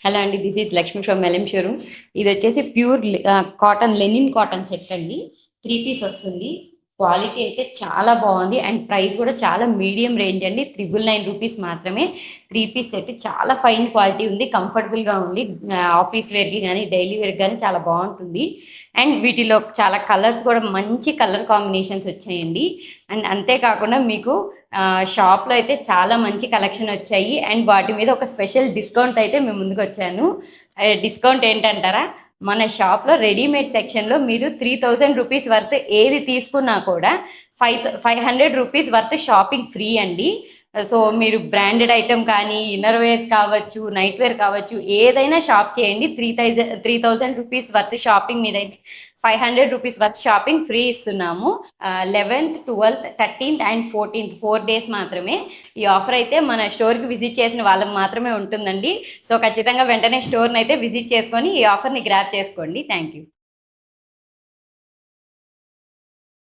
Hello అండి, this is Lakshmi from LM showroom. ఇది వచ్చేసి pure cotton, linen cotton set అండి. 3 పీస్ వస్తుంది. క్వాలిటీ అయితే చాలా బాగుంది అండ్ ప్రైస్ కూడా చాలా మీడియం రేంజ్ అండి. 999 రూపీస్ మాత్రమే. 3 పీస్ సెట్ చాలా ఫైన్ క్వాలిటీ ఉంది, కంఫర్టబుల్గా ఉంది. ఆఫీస్ వేర్కి కానీ డైలీ వేర్కి కానీ చాలా బాగుంటుంది. అండ్ వీటిలో చాలా కలర్స్ కూడా మంచి కలర్ కాంబినేషన్స్ వచ్చాయండి. అండ్ అంతేకాకుండా మీకు షాప్లో అయితే చాలా మంచి కలెక్షన్ వచ్చాయి అండ్ వాటి మీద ఒక స్పెషల్ డిస్కౌంట్ అయితే మేము ముందుకు వచ్చాను. డిస్కౌంట్ ఏంటంటారా? మన షాప్లో రెడీమేడ్ సెక్షన్లో మీరు 3000 రూపీస్ వర్త్ ఏది తీసుకున్నా కూడా 500 రూపీస్ వర్త్ షాపింగ్ ఫ్రీ అండి. సో మీరు బ్రాండెడ్ ఐటమ్ కానీ, ఇన్నర్ వేర్స్ కావచ్చు, నైట్ వేర్ కావచ్చు, ఏదైనా షాప్ చేయండి. 3000 రూపీస్ వర్త్ షాపింగ్ మీద అయితే 500 రూపీస్ వర్త్ షాపింగ్ ఫ్రీ ఇస్తున్నాము. 11th, 12th, 13th and 14th 4 days మాత్రమే. ఈ ఆఫర్ అయితే మన స్టోర్కి విజిట్ చేసిన వాళ్ళకి మాత్రమే ఉంటుందండి. సో ఖచ్చితంగా వెంటనే స్టోర్ని అయితే విజిట్ చేసుకొని ఈ ఆఫర్ని గ్రాప్ చేసుకోండి. Thank you.